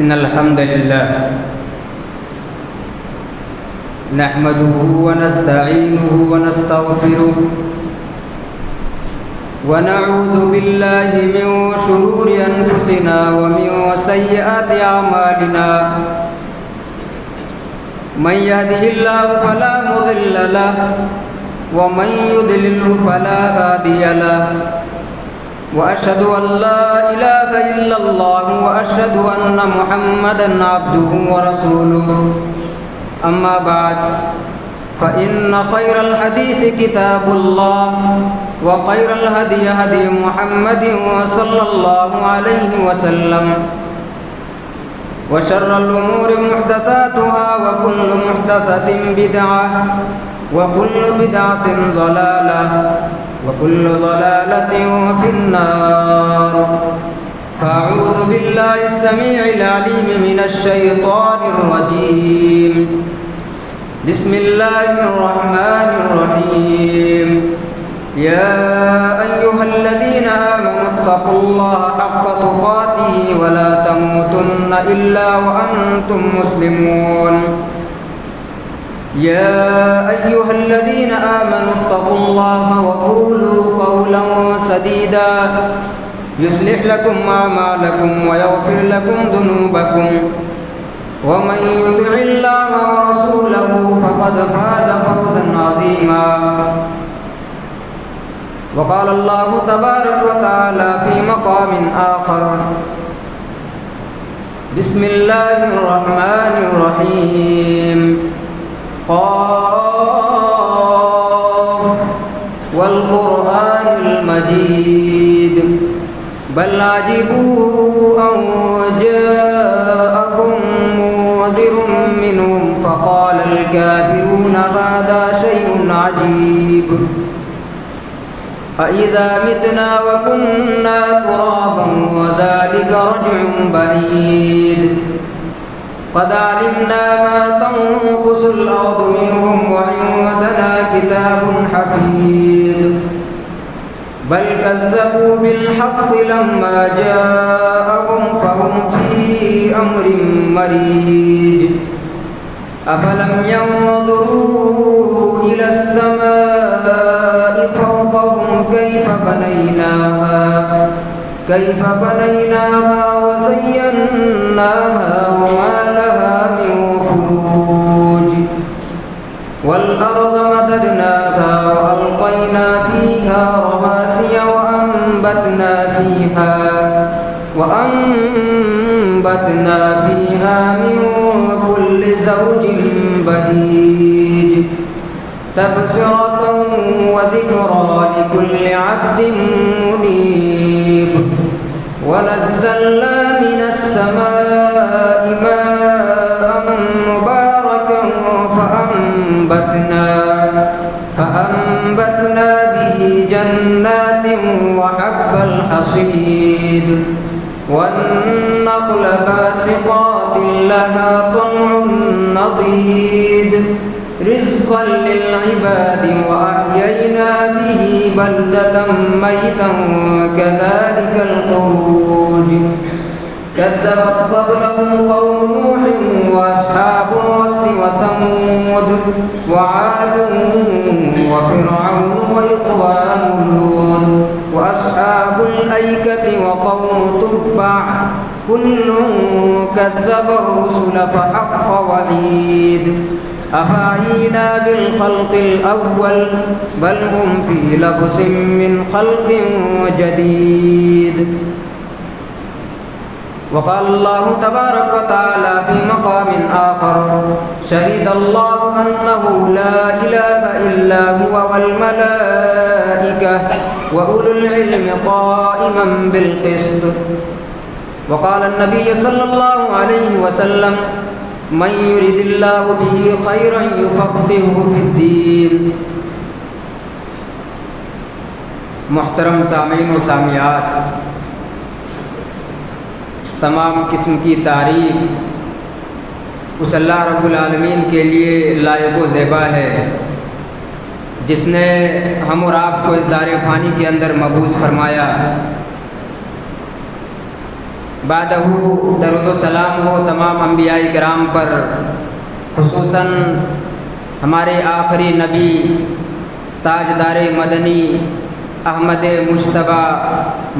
إن الحمد لله نحمده ونستعينه ونستغفره ونعوذ بالله من شرور أنفسنا ومن سيئات أعمالنا من يهده الله فلا مضل له ومن يضلله فلا هادي له وأشهد أن لا إله إلا الله وأشهد أن محمدًا عبده ورسوله أما بعد فإن خير الحديث كتاب الله وخير الهدي هدي محمد صلى الله عليه وسلم وشر الأمور محدثاتها وكل محدثة بدعة وكل بدعة ضلالة وكل ضلالة في النار فأعوذ بالله السميع العليم من الشيطان الرجيم بسم الله الرحمن الرحيم يا أيها الذين آمنوا اتقوا الله حق تقاته ولا تموتن إلا وأنتم مسلمون يا أيها الذين آمنوا اتقوا الله وقولوا قولا سديدا يصلح لكم أعمالكم ويغفر لكم ذنوبكم ومن يطع الله ورسوله فقد فاز فوزا عظيما وقال الله تبارك وتعالى في مقام آخر بسم الله الرحمن الرحيم قاف والقرآن المجيد بل عجبوا أن جاءكم منذر منهم فقال الكافرون هذا شيء عجيب أإذا متنا وكنا ترابا وذلك رجع بعيد قد علمنا ما تنقص الأرض منهم وعندنا كتاب حفيظ بل كذبوا بالحق لما جاءهم فهم في أمر مريج أفلم ينظروا إلى السماء فوقهم كيف بنيناها وزيناها وما لها من فروج والأرض مددناها وألقينا فيها رواسي وأنبتنا فيها من كل زوج بهيج تبصرة وذكرى لكل عبد منيب ونزلنا من السماء ماء مباركا فأنبتنا به جنات وحب الحصيد والنخل باسقات لها طلع نضيد رزقا للعباد وأحيينا به بلدة ميتا كذلك الخروج كذبت قبلهم قوم نوح وأصحاب الرس وثمود وعاد وفرعون وإخوان لوط وأصحاب الأيكة وقوم تبع كل كذب الرسل فحق وعيد أفعينا بالخلق الأول بل هم في لبس من خلق جديد وقال الله تبارك وتعالى في مقام آخر شهد الله أنه لا إله إلا هو والملائكة وأولو العلم قائما بالقسط وقال النبي صلى الله عليه وسلم من يرد الله به خيرا يفقهه في الدين محترم سامعین و سامعات، تمام قسم کی تعریف اس اللہ رب العالمین کے لیے لائق و زیبا ہے جس نے ہم اور آپ کو اس دار فانی کے اندر مبعوث فرمایا بعدہ درود و سلام ہو تمام انبیاء کرام پر، خصوصاً ہمارے آخری نبی تاجدار مدنی احمد مجتبیٰ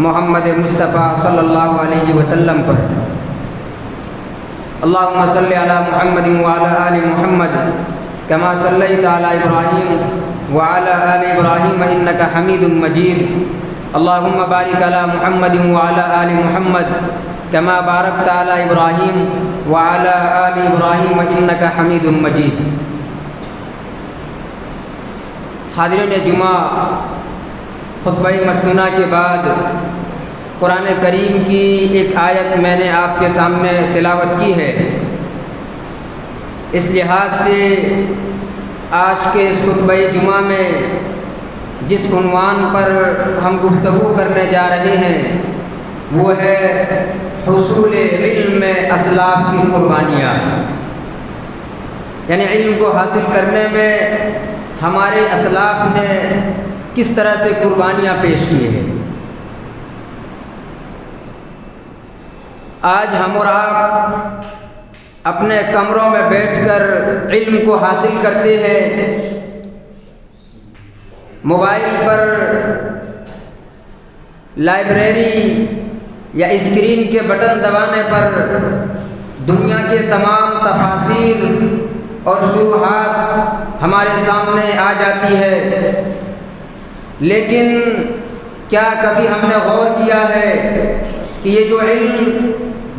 محمد مصطفیٰ صلی اللہ علیہ وسلم پر۔ اللہم صلی علی محمد وعلی آل محمد کما صلیت علی ابراہیم وعلی آل ابراہیم انک حمید مجید۔ اللہم بارک علی محمد وعلی آل محمد کما بارکت علی ابراہیم وعلی آل ابراہیم انک حمید مجید۔ حاضرین جمعہ، خطبہ مسنونہ کے بعد قرآن کریم کی ایک آیت میں نے آپ کے سامنے تلاوت کی ہے۔ اس لحاظ سے آج کے اس خطبہ جمعہ میں جس عنوان پر ہم گفتگو کرنے جا رہے ہیں وہ ہے حصول علم میں اسلاف کی قربانیاں، یعنی علم کو حاصل کرنے میں ہمارے اسلاف نے کس طرح سے قربانیاں پیش کی ہیں۔ آج ہم اور آپ اپنے کمروں میں بیٹھ کر علم کو حاصل کرتے ہیں، موبائل پر لائبریری یا اسکرین کے بٹن دبانے پر دنیا کے تمام تفاسیر اور شروحات ہمارے سامنے آ جاتی ہے، لیکن کیا کبھی ہم نے غور کیا ہے کہ یہ جو علم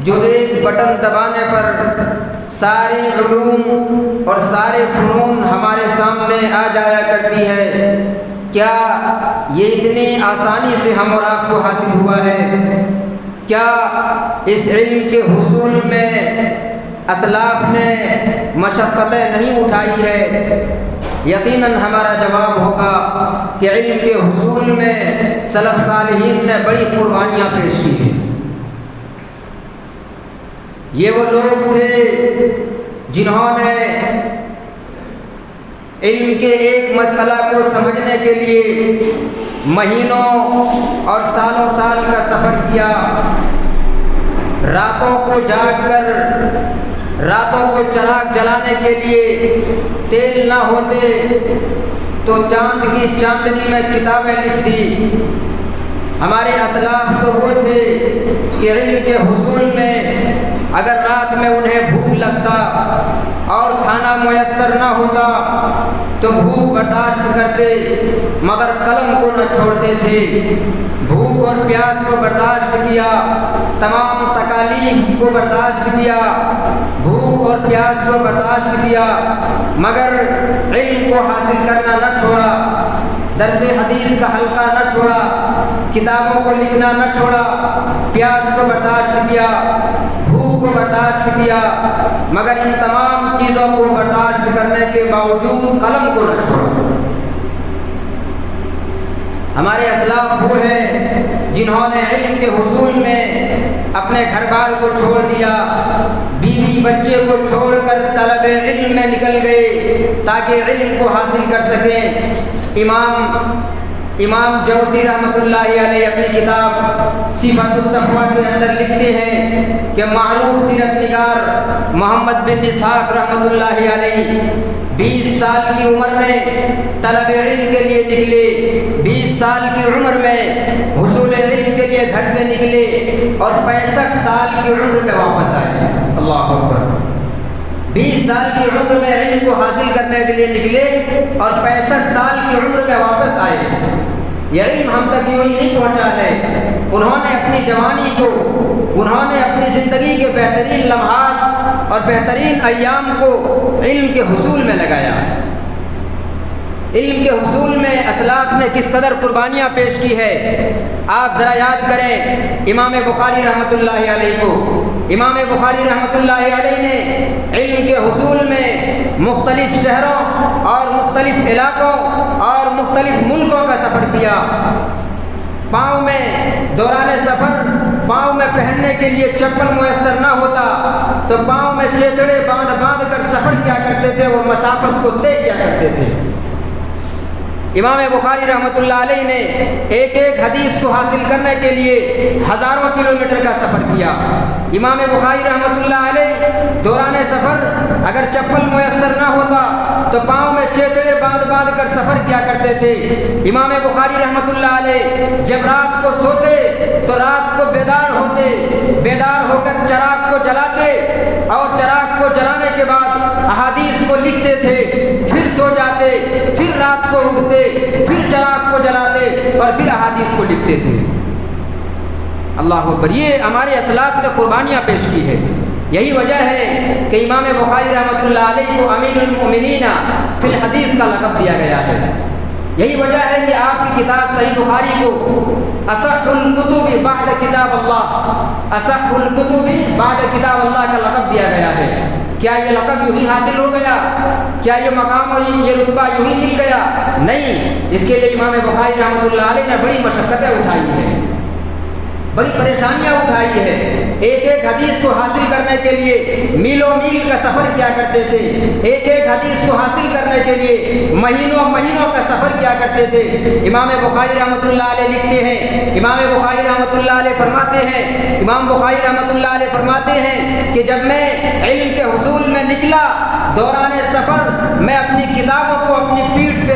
جو ایک بٹن دبانے پر سارے علوم اور سارے فنون ہمارے سامنے آ جایا کرتی ہے، کیا یہ اتنی آسانی سے ہم اور آپ کو حاصل ہوا ہے؟ کیا اس علم کے حصول میں اسلاف نے مشقتیں نہیں اٹھائی ہے؟ یقیناً ہمارا جواب ہوگا کہ علم کے حصول میں سلف صالحین نے بڑی قربانیاں پیش کی ہیں۔ یہ وہ لوگ تھے جنہوں نے علم کے ایک مسئلہ کو سمجھنے کے لیے مہینوں اور سالوں سال کا سفر کیا، راتوں کو جاگ کر، راتوں کو چراغ جلانے کے لیے تیل نہ ہوتے تو چاند کی چاندنی میں کتابیں لکھ دی۔ ہمارے اسلاف تو وہ تھے کہ علم کے حصول میں اگر رات میں انہیں بھوک لگتا اور کھانا میسر نہ ہوتا تو بھوک برداشت کرتے مگر قلم کو نہ چھوڑتے تھے۔ بھوک اور پیاس کو برداشت کیا، تمام تکالیف کو برداشت کیا، بھوک اور پیاس کو برداشت کیا، مگر علم کو حاصل کرنا نہ چھوڑا، درس حدیث کا حلقہ نہ چھوڑا، کتابوں کو لکھنا نہ چھوڑا، پیاس کو برداشت کیا، بھوک کو برداشت کیا، مگر ان تمام چیزوں کو برداشت کرنے کے باوجود قلم کو نہ چھوڑا۔ ہمارے اسلاف وہ ہیں جنہوں نے علم کے حصول میں اپنے گھر بار کو چھوڑ دیا، بیوی بچے کو چھوڑ کر طلب علم میں نکل گئے تاکہ علم کو حاصل کر سکیں۔ امام جوزی رحمۃ اللہ علیہ اپنی کتاب صفات الصفوہ کے اندر لکھتے ہیں کہ معروف سیرت نگار محمد بن اسحاق رحمۃ اللہ علیہ 20 سال کی عمر میں طلب علم کے لیے نکلے، 20 سال کی عمر میں حصول علم کے لیے گھر سے نکلے اور 65 سال کی عمر میں واپس آئے۔ اللہ اکبر! 20 سال کی عمر میں علم کو حاصل کرنے کے لیے نکلے اور 65 سال کی عمر میں واپس آئے۔ یہ علم ہم تک یوں ہی نہیں پہنچا ہے، انہوں نے اپنی جوانی کو، انہوں نے اپنی زندگی کے بہترین لمحات اور بہترین ایام کو علم کے حصول میں لگایا۔ علم کے حصول میں اسلاف نے کس قدر قربانیاں پیش کی ہے آپ ذرا یاد کریں۔ امام بخاری رحمۃ اللہ علیہ کو، امام بخاری رحمۃ اللہ علیہ نے علم کے حصول میں مختلف شہروں اور مختلف علاقوں اور مختلف ملکوں کا سفر کیا۔ پاؤں میں دوران سفر پاؤں میں پہننے کے لیے چپل میسر نہ ہوتا تو پاؤں میں چیچڑے باندھ باندھ کر سفر کیا کرتے تھے اور مسافت کو طے کیا کرتے تھے۔ امام بخاری رحمۃ اللہ علیہ نے ایک ایک حدیث کو حاصل کرنے کے لیے ہزاروں کلومیٹر کا سفر کیا۔ امام بخاری رحمۃ اللہ علیہ دوران سفر اگر چپل میسر نہ ہوتا تو پاؤں میں چیچڑے باندھ کر سفر کیا کرتے تھے۔ امام بخاری رحمۃ اللہ علیہ جب رات کو سوتے تو رات کو بیدار ہو کر چراغ کو جلاتے اور چراغ کو جلانے کے بعد احادیث کو لکھتے تھے، پھر سو جاتے، پھر رات کو اٹھتے، پھر چراغ کو جلاتے اور پھر احادیث کو لکھتے تھے۔ اللہ اکبر، یہ ہمارے اسلاف نے قربانیاں پیش کی ہے۔ یہی وجہ ہے کہ امام بخاری رحمۃ اللہ علیہ کو امین المؤمنین فی الحدیث کا لقب دیا گیا ہے۔ یہی وجہ ہے کہ آپ کی کتاب صحیح بخاری کو اصح الکتب بعد کتاب اللہ کا لقب دیا گیا ہے۔ کیا یہ لقب یوں ہی حاصل ہو گیا؟ کیا یہ مقام اور یہ رتبہ یوں ہی مل گیا؟ نہیں، اس کے لیے امام بخاری رحمۃ اللہ علیہ نے بڑی مشقتیں اٹھائی ہیں، بڑی پریشانیاں اٹھائی ہے۔ ایک ایک حدیث کو حاصل کرنے کے لیے میلوں میل کا سفر کیا کرتے تھے، ایک ایک حدیث کو حاصل کرنے کے لیے مہینوں کا سفر کیا کرتے تھے۔ امام بخاری رحمۃ اللہ علیہ لکھتے ہیں، امام بخاری رحمۃ اللہ علیہ فرماتے ہیں کہ جب میں علم کے حصول میں نکلا دوران سفر، میں اپنی کتابوں کو اپنی پیٹھ پہ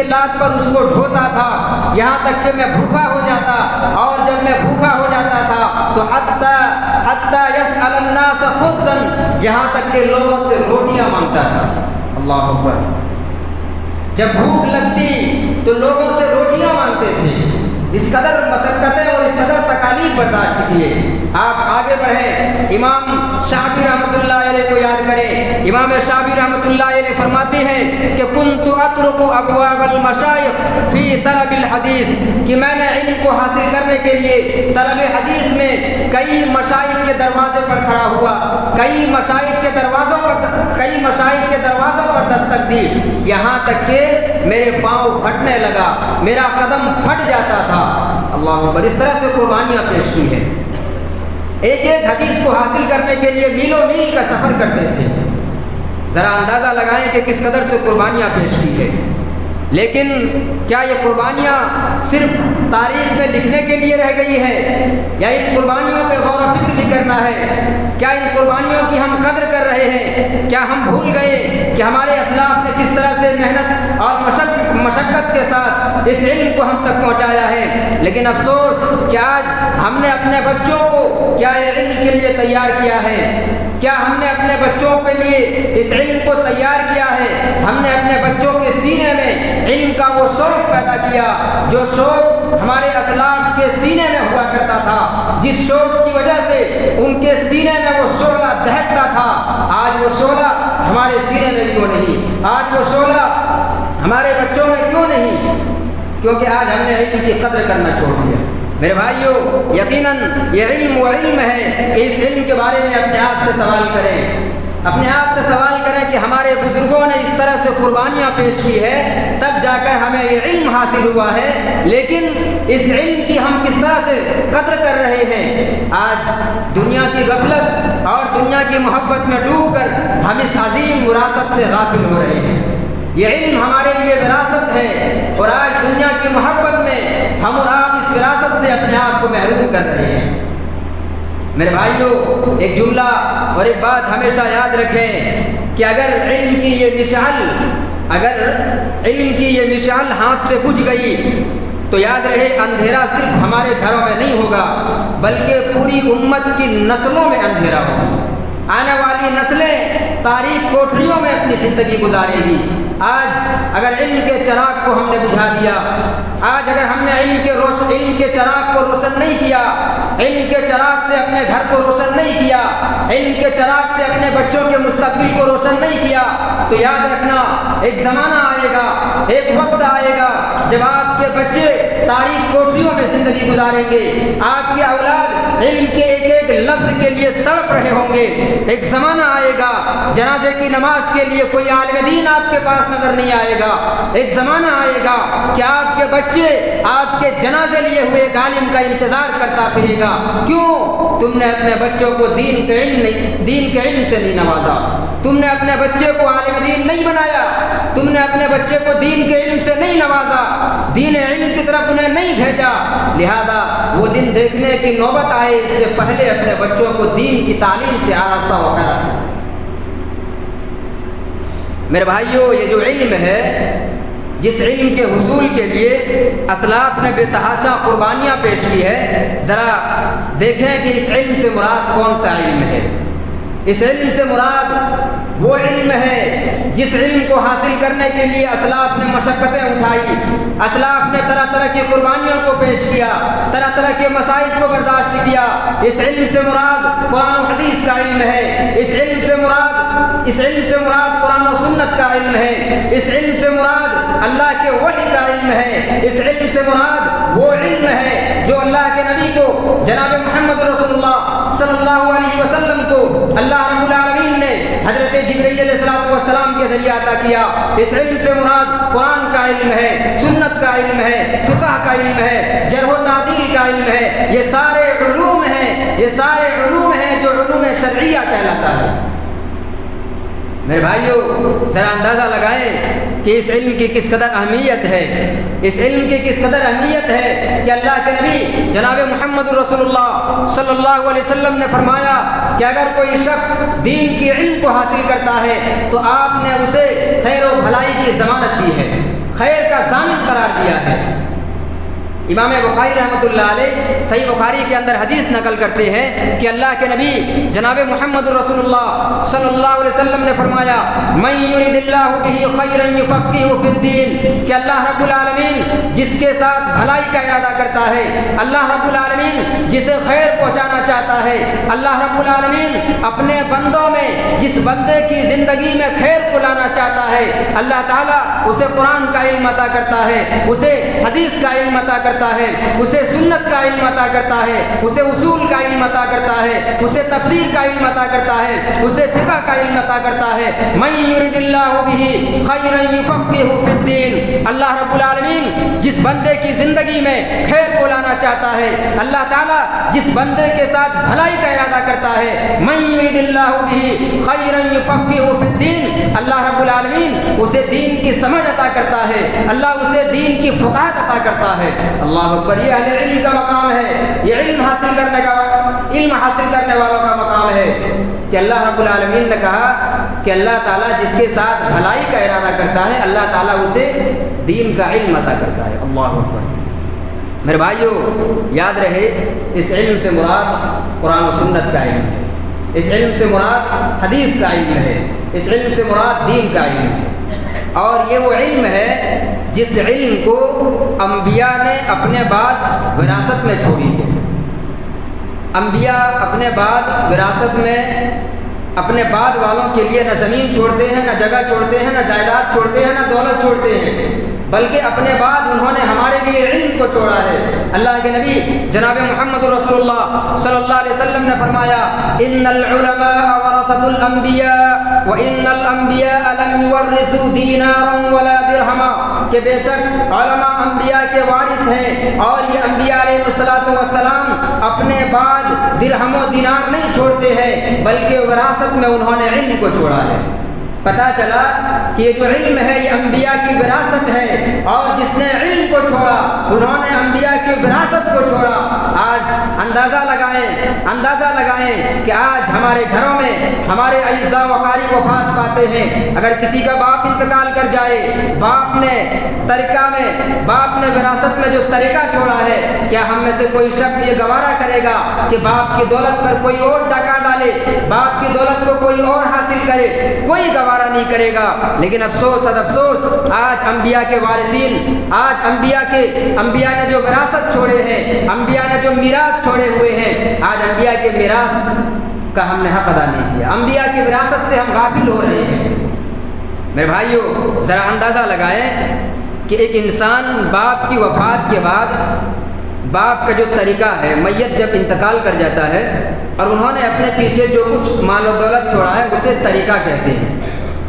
لاد کر اس کو ڈھوتا تھا، یہاں تک کہ میں بھوکا ہو جاتا، اور جب میں بھوکا ہو جاتا تھا تو حتی یسأل الناس خبزا، یہاں تک کہ لوگوں سے روٹیاں مانگتا تھا۔ اللہ اکبر، جب بھوک لگتی تو لوگوں سے روٹیاں مانگتے تھے۔ اس قدر مشقتیں اور اس قدر تکالیف برداشت کیے۔ آپ آگے بڑھیں، امام شعبی رحمۃ اللہ علیہ کو یاد کریں۔ امام شعبی رحمۃ اللہ علیہ فرماتے ہیں کہ کنت اترک ابواب المشایخ فی طلب الحدیث، کہ میں نے علم کو حاصل کرنے کے لیے طلب حدیث میں کئی مشائخ کے دروازے پر کھڑا ہوا، کئی مشائخ کے دروازوں پر دستک دی، یہاں تک کہ میرے پاؤں پھٹنے لگا، میرا قدم پھٹ جاتا تھا۔ اللہ اکبر، اس طرح سے قربانیاں پیش کی ہیں۔ ایک ایک حدیث کو حاصل کرنے کے لیے میلوں میل کا سفر کرتے تھے۔ ذرا اندازہ لگائیں کہ کس قدر سے قربانیاں پیش کی ہے۔ لیکن کیا یہ قربانیاں صرف تاریخ میں لکھنے کے لیے رہ گئی ہے، یا ان قربانیوں پہ غور و فکر بھی کرنا ہے؟ کیا ان قربانیوں کی ہم قدر کر رہے ہیں؟ کیا ہم بھول گئے کہ ہمارے اسلاف نے کس طرح سے محنت اور مشقت کے ساتھ اس علم کو ہم تک پہنچایا ہے؟ لیکن افسوس کہ آج ہم نے اپنے بچوں کو کیا علم کے لیے تیار کیا ہے؟ کیا ہم نے اپنے بچوں کے لیے اس علم کو تیار کیا ہے؟ ہم نے اپنے بچوں کے سینے میں علم کا وہ شوق پیدا کیا جو شوق ہمارے اسلاف کے سینے میں ہوا کرتا تھا، جس شوق کی وجہ سے ان کے سینے میں وہ شعلہ دہکتا تھا۔ آج وہ شعلہ ہمارے سینے میں کیوں نہیں؟ آج وہ شعلہ ہمارے بچوں میں کیوں نہیں؟ کیونکہ آج ہم نے علم کی قدر کرنا چھوڑ دیا۔ میرے بھائیوں، یقیناً یہ علم وہ علم ہے کہ اس علم کے بارے میں اپنے آپ سے سوال کریں کہ ہمارے بزرگوں نے اس طرح سے قربانیاں پیش کی ہے، تب جا کر ہمیں یہ علم حاصل ہوا ہے، لیکن اس علم کی ہم کس طرح سے قدر کر رہے ہیں؟ آج دنیا کی غفلت اور دنیا کی محبت میں ڈوب کر ہم اس عظیم وراثت سے غافل ہو رہے ہیں۔ یہ علم ہمارے لیے وراثت ہے، اور آج دنیا کی محبت میں ہم اور آپ اس وراثت سے اپنے آپ کو محروم کر رہے ہیں۔ میرے بھائیوں، ایک جملہ اور ایک بات ہمیشہ یاد رکھیں کہ اگر علم کی یہ مشعل ہاتھ سے بجھ گئی تو یاد رہے اندھیرا صرف ہمارے گھروں میں نہیں ہوگا، بلکہ پوری امت کی نسلوں میں اندھیرا ہوگا۔ آنے والی نسلیں تاریک کوٹھریوں میں اپنی زندگی گزارے گی۔ آج اگر علم کے چراغ کو ہم نے بجھا دیا، آج اگر ہم نے علم کے چراغ کو روشن نہیں کیا، علم کے چراغ سے اپنے گھر کو روشن نہیں کیا، علم کے چراغ سے اپنے بچوں کے مستقبل کو روشن نہیں کیا، تو یاد رکھنا ایک زمانہ آئے گا، ایک وقت آئے گا جب آپ کے بچے تاریک کوٹھریوں میں زندگی گزاریں گے، آپ کے اولاد علم کے ایک ایک لفظ کے لیے تڑپ رہے ہوں گے۔ ایک زمانہ آئے گا جنازے کی نماز کے لیے کوئی عالم دین آپ کے پاس نظر نہیں آئے گا۔ ایک زمانہ آئے گا کہ آپ کے بچے آپ کے جنازے لیے ہوئے ایک عالم کا انتظار کرتا پھرے گا۔ کیوں؟ تم نے اپنے بچوں کو دین کے علم سے نہیں نوازا، تم نے اپنے بچے کو عالم دین نہیں بنایا، تم نے اپنے بچے کو دین کے علم سے نہیں نوازا، دین علم کی طرف انہیں نہیں بھیجا، لہذا وہ دن دیکھنے کی نوبت آئے اس سے پہلے اپنے بچوں کو دین کی تعلیم سے آراستہ وغیرہ۔ میرے بھائیوں، یہ جو علم ہے، جس علم کے حصول کے لیے اسلاف نے بے تحاشا قربانیاں پیش کی ہے، ذرا دیکھیں کہ اس علم سے مراد کون سا علم ہے۔ اس علم سے مراد وہ علم ہے جس علم کو حاصل کرنے کے لیے اسلاف نے مشقتیں اٹھائی، اسلاف نے طرح طرح کی قربانیوں کو پیش کیا، طرح طرح کے مصائب کو برداشت کیا۔ اس علم سے مراد قرآن و حدیث کا علم ہے، اس علم سے مراد قرآن و سنت کا علم ہے، اس علم سے مراد اللہ کے وحی کا علم ہے، اس علم سے مراد وہ علم ہے جو اللہ کے نبی کو جناب محمد رسول اللہ صلی اللہ علیہ وسلم کو اللہ رب العالمین نے حضرت جبرائیل علیہ السلام کے ذریعے عطا کیا۔ اس علم سے مراد قرآن کا علم ہے، سنت کا علم ہے، فقہ کا علم ہے، جرح و تعدیل کا علم ہے۔ یہ سارے علوم ہیں جو علوم شرعیہ کہلاتا ہے۔ میرے بھائیوں، ذرا اندازہ لگائیں کہ اس علم کی کس قدر اہمیت ہے، اس علم کی کس قدر اہمیت ہے کہ اللہ کے نبی جناب محمد رسول اللہ صلی اللہ علیہ وسلم نے فرمایا کہ اگر کوئی شخص دین کے علم کو حاصل کرتا ہے تو آپ نے اسے خیر و بھلائی کی ضمانت دی ہے، خیر کا ضامن قرار دیا ہے۔ امام بخاری رحمۃ اللہ علیہ صحیح بخاری کے اندر حدیث نقل کرتے ہیں کہ اللہ کے نبی جناب محمد رسول اللہ صلی اللہ علیہ وسلم نے فرمایا من یرید اللہ بہ خیرا یفقہہ فی الدین، کہ اللہ رب العالمین جس کے ساتھ بھلائی کا ارادہ کرتا ہے، اللہ رب العالمین جسے خیر پہنچانا چاہتا ہے، اللہ رب العالمین اپنے بندوں میں جس بندے کی زندگی میں خیر کو لانا چاہتا ہے، اللہ تعالیٰ اسے قرآن کا علم عطا کرتا ہے، اسے حدیث کا علم عطا کرتا ہے، اسے سنت کا علم عطا کرتا ہے، اسے اصول کا علم عطا کرتا ہے، اسے تفسیر کا علم عطا کرتا ہے، اسے فقہ کا علم عطا کرتا ہے۔ من یرید اللہ بہ خیرا یفقہہ فی الدین، اللہ رب العالمین جس بندے کی زندگی میں خیر کو لانا چاہتا ہے، اللہ تعالیٰ جس بندے کے ساتھ بھلائی کا ارادہ کرتا ہے، من یرید اللہ بہ خیرا یفقہہ فی الدین، اللہ رب العالمین اسے دین کی سمجھ عطا کرتا ہے، اللہ اسے دین کی فقاہت عطا کرتا ہے۔ اللہ اکبر، یہ اہل علم کا مقام ہے، یہ علم حاصل کرنے والوں کا مقام ہے کہ اللہ رب العالمین نے کہا کہ اللہ تعالیٰ جس کے ساتھ بھلائی کا ارادہ کرتا ہے، اللہ تعالیٰ اسے دین کا علم عطا کرتا ہے۔ اللہ اکبر۔ میرے بھائیوں، یاد رہے اس علم سے مراد قرآن و سنت کا علم ہے، اس علم سے مراد حدیث کا علم ہے، اس علم سے مراد دین کا علم ہے، اور یہ وہ علم ہے جس علم کو انبیاء نے اپنے بعد وراثت میں چھوڑی ہے۔ انبیاء اپنے بعد وراثت میں اپنے بعد والوں کے لیے نہ زمین چھوڑتے ہیں، نہ جگہ چھوڑتے ہیں، نہ جائیداد چھوڑتے ہیں، نہ دولت چھوڑتے ہیں، بلکہ اپنے بعد انہوں نے ہمارے لیے علم کو چھوڑا ہے۔ اللہ کے نبی جناب محمد رسول اللہ صلی اللہ علیہ وسلم نے فرمایا ان العلماء ورثۃ الانبیاء وان الانبیاء لم یورثوا دینارا ولا درہما، کہ بے شک علماء انبیاء کے وارث ہیں، اور یہ انبیاء علیہ السلام اپنے بعد درہم و دینار نہیں چھوڑتے ہیں، بلکہ وراثت میں انہوں نے علم کو چھوڑا ہے۔ پتہ چلا کہ یہ جو علم ہے یہ انبیاء کی وراثت ہے، اور جس نے علم کو چھوڑا انہوں نے انبیاء کی وراثت کو چھوڑا۔ آج اندازہ لگائیں کہ آج ہمارے گھروں میں ہمارے اعزاء و اقارب وفات پاتے ہیں، اگر کسی کا باپ انتقال کر جائے، باپ نے وراثت میں جو طریقہ چھوڑا ہے، کیا ہم میں سے کوئی شخص یہ گوارا کرے گا کہ باپ کی دولت پر کوئی اور ڈاکہ ڈالے، باپ کی دولت کو کوئی اور حاصل کرے؟ کوئی گوارا نہیں کرے گا۔ لیکن افسوس آج انبیاء کے وارثین، آج انبیاء نے جو وراثت چھوڑے ہیں، انبیاء نے جو میراث چھوڑے ہوئے ہیں، آج انبیاء کے میراث کا ہم نے حق ادا نہیں کیا، انبیاء کی وراثت سے ہم غافل ہو رہے ہیں۔ میرے بھائیوں، ذرا اندازہ لگائیں کہ ایک انسان باپ کی وفات کے بعد باپ کا جو طریقہ ہے، میت جب انتقال کر جاتا ہے اور انہوں نے اپنے پیچھے جو کچھ مال و دولت چھوڑا ہے اسے طریقہ کہتے ہیں،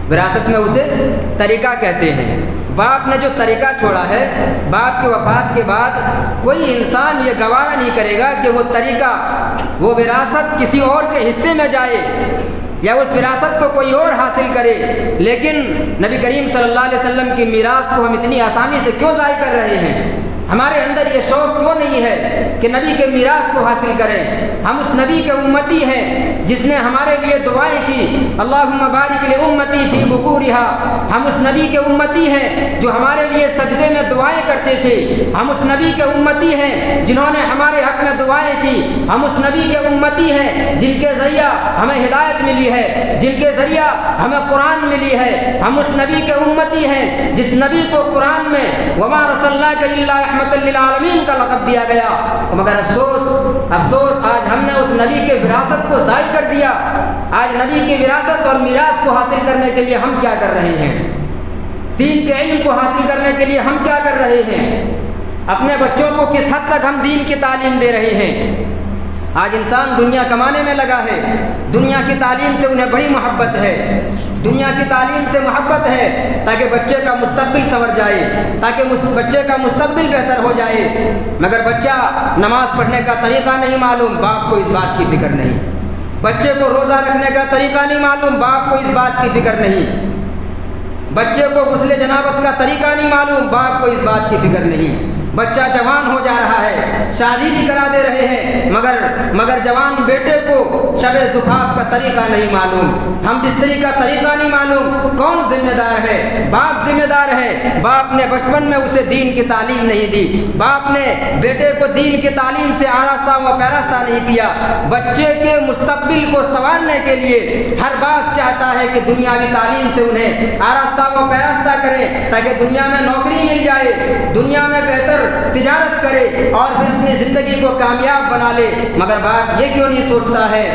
وراثت میں اسے طریقہ کہتے ہیں۔ باپ نے جو طریقہ چھوڑا ہے، باپ کی وفات کے بعد کوئی انسان یہ گوارا نہیں کرے گا کہ وہ طریقہ، وہ وراثت کسی اور کے حصے میں جائے، یا اس وراثت کو کوئی اور حاصل کرے، لیکن نبی کریم صلی اللہ علیہ وسلم کی میراث کو ہم اتنی آسانی سے کیوں ضائع کر رہے ہیں؟ ہمارے اندر یہ شوق کیوں نہیں ہے کہ نبی کے میراث کو حاصل کریں؟ ہم اس نبی کے امتی ہیں جس نے ہمارے لیے دعائیں کی، اللہم بارک لامتی فی بکورہا۔ ہم اس نبی کے امتی ہیں جو ہمارے لیے سجدے میں دعائیں کرتے تھے۔ ہم اس نبی کے امتی ہیں جنہوں نے ہمارے حق میں دعائیں کی۔ ہم اس نبی کے امتی ہیں جن کے ذریعہ ہمیں ہدایت ملی ہے، جن کے ذریعہ ہمیں قرآن ملی ہے۔ ہم اس نبی کے امتی ہیں جس نبی کو قرآن میں وما رسلناک الا رحمۃ للعالمین کا لقب دیا گیا، مگر افسوس آج ہم نے اس نبی کے وراثت کو ضائع کر دیا۔ آج نبی کی وراثت اور میراث کو حاصل کرنے کے لیے ہم کیا کر رہے ہیں؟ دین کے علم کو حاصل کرنے کے لیے ہم کیا کر رہے ہیں؟ اپنے بچوں کو کس حد تک ہم دین کی تعلیم دے رہے ہیں؟ آج انسان دنیا کمانے میں لگا ہے، دنیا کی تعلیم سے انہیں بڑی محبت ہے، دنیا کی تعلیم سے محبت ہے تاکہ بچے کا مستقبل سنور جائے، تاکہ بچے کا مستقبل بہتر ہو جائے، مگر بچہ نماز پڑھنے کا طریقہ نہیں معلوم، باپ کو اس بات کی فکر نہیں۔ بچے کو روزہ رکھنے کا طریقہ نہیں معلوم، باپ کو اس بات کی فکر نہیں۔ بچے کو غسل جنابت کا طریقہ نہیں معلوم، باپ کو اس بات کی فکر نہیں۔ بچہ جوان ہو جا رہا ہے، شادی بھی کرا دے رہے ہیں، مگر جوان بیٹے کو شب زفاف کا طریقہ نہیں معلوم، ہم بستری کا طریقہ نہیں معلوم۔ کون ذمہ دار ہے؟ باپ ذمہ دار ہے۔ باپ نے بچپن میں اسے دین کی تعلیم نہیں دی، باپ نے بیٹے کو دین کی تعلیم سے آراستہ و پیراستہ نہیں کیا۔ بچے کے مستقبل کو سنوارنے کے لیے ہر باپ چاہتا ہے کہ دنیاوی تعلیم سے انہیں آراستہ و پیراستہ کرے تاکہ دنیا میں نوکری مل جائے، دنیا میں بہتر تجارت کرے اور پھر اپنی زندگی کو کامیاب بنا لے۔ مگر باپ یہ کیوں نہیں سوچتا ہے،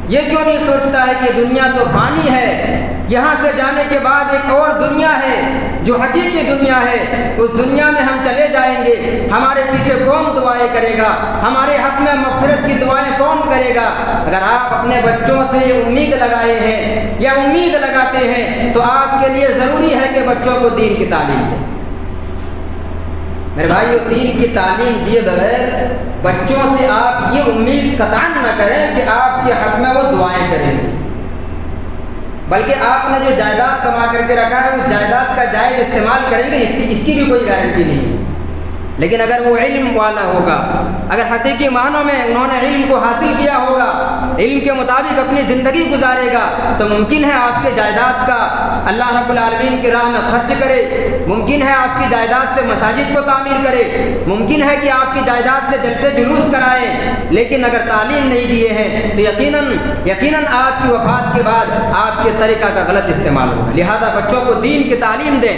یہ کیوں نہیں سوچتا ہے کہ دنیا تو فانی ہے، یہاں سے جانے کے بعد ایک اور دنیا ہے جو حقیقی دنیا ہے، اس دنیا میں ہم چلے جائیں گے، ہمارے پیچھے کون دعائیں کرے گا، ہمارے حق میں مغفرت کی دعائیں کون کرے گا؟ اگر آپ اپنے بچوں سے یہ امید لگائے ہیں یا امید لگاتے ہیں تو آپ کے لیے ضروری ہے کہ بچوں کو دین کی تعلیم دیں۔ میرے بھائیو، دین کی تعلیم دیے بغیر بچوں سے آپ یہ امید قطعاً نہ کریں کہ آپ کے حق میں وہ دعائیں کریں گے، بلکہ آپ نے جو جائیداد کما کر کے رکھا ہے اس جائیداد کا جائز استعمال کریں گے، اس کی بھی کوئی گارنٹی نہیں ہے۔ لیکن اگر وہ علم والا ہوگا، اگر حقیقی معنوں میں انہوں نے علم کو حاصل کیا ہوگا، علم کے مطابق اپنی زندگی گزارے گا، تو ممکن ہے آپ کے جائیداد کا اللہ رب العالمین کی راہ میں خرچ کرے، ممکن ہے آپ کی جائیداد سے مساجد کو تعمیر کرے، ممکن ہے کہ آپ کی جائیداد سے جلسے جلوس کرائے، لیکن اگر تعلیم نہیں دیے ہیں تو یقیناً آپ کی وفات کے بعد آپ کے طریقہ کا غلط استعمال ہوگا۔ لہذا بچوں کو دین کی تعلیم دیں،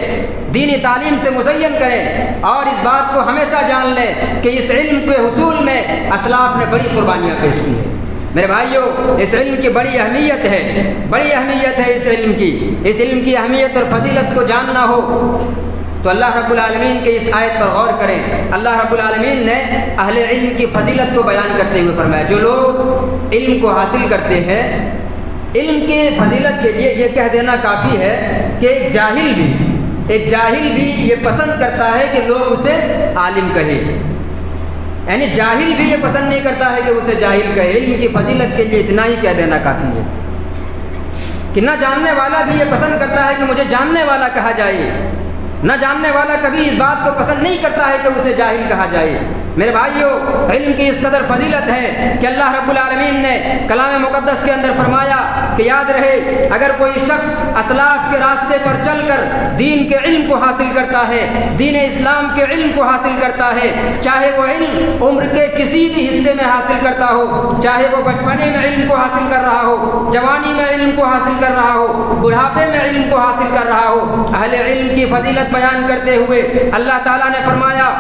دینی تعلیم سے مزین کریں، اور اس بات کو ہمیشہ جان لیں کہ اس علم کے حصول میں اسلاف نے بڑی قربانیاں پیش کی ہیں۔ میرے بھائیوں، اس علم کی بڑی اہمیت ہے، بڑی اہمیت ہے اس علم کی اہمیت اور فضیلت کو جاننا ہو تو اللہ رب العالمین کے اس آیت پر غور کریں۔ اللہ رب العالمین نے اہل علم کی فضیلت کو بیان کرتے ہوئے فرمایا، جو لوگ علم کو حاصل کرتے ہیں، علم کی فضیلت کے لیے یہ کہہ دینا کافی ہے کہ ایک جاہل بھی یہ پسند کرتا ہے کہ لوگ اسے عالم کہیں، یعنی جاہل بھی یہ پسند نہیں کرتا ہے کہ اسے جاہل کہے۔ علم کی فضیلت کے لیے اتنا ہی کہہ دینا کافی ہے کہ نہ جاننے والا بھی یہ پسند کرتا ہے کہ مجھے جاننے والا کہا جائے، نہ جاننے والا کبھی اس بات کو پسند نہیں کرتا ہے کہ اسے جاہل کہا جائے۔ میرے بھائیو، علم کی اس قدر فضیلت ہے کہ اللہ رب العالمین نے کلام مقدس کے اندر فرمایا کہ یاد رہے، اگر کوئی شخص اسلاف کے راستے پر چل کر دین کے علم کو حاصل کرتا ہے، دین اسلام کے علم کو حاصل کرتا ہے، چاہے وہ علم عمر کے کسی بھی حصے میں حاصل کرتا ہو، چاہے وہ بچپنے میں علم کو حاصل کر رہا ہو، جوانی میں علم کو حاصل کر رہا ہو، بڑھاپے میں علم کو حاصل کر رہا ہو، اہل علم کی فضیلت بیان کرتے ہوئے اللہ تعالیٰ نے فرمایا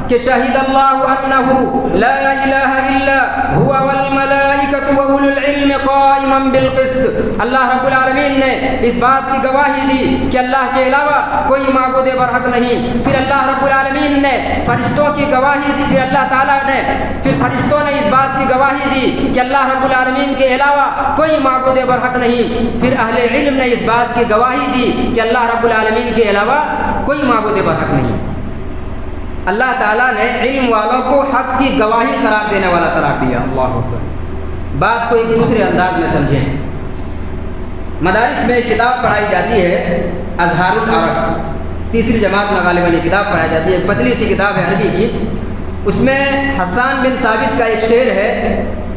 کہ شہید اللہ انہ لا الہ الا هو والملائکۃ واولو العلم قائما بالقسط۔ اللہ رب العالمین نے اس بات کی گواہی دی کہ اللہ کے علاوہ کوئی معبود برحق نہیں، پھر اللہ رب العالمین نے فرشتوں کی گواہی دی، پھر اللہ تعالیٰ نے فرشتوں نے اس بات کی گواہی دی کہ اللہ رب العالمین کے علاوہ کوئی معبود برحق نہیں، پھر اہل علم نے اس بات کی گواہی دی کہ اللہ رب العالمین کے علاوہ کوئی معبود برحق نہیں۔ اللہ تعالیٰ نے علم والوں کو حق کی گواہی قرار دینے والا قرار دیا۔ اللہ اکبر۔ بات کو ایک دوسرے انداز میں سمجھیں، مدارس میں کتاب پڑھائی جاتی ہے اظہار العرب، تیسری جماعت میں غالباً یہ کتاب پڑھائی جاتی ہے، پتلی سی کتاب ہے عربی کی. اس میں حسان بن ثابت کا ایک شعر ہے،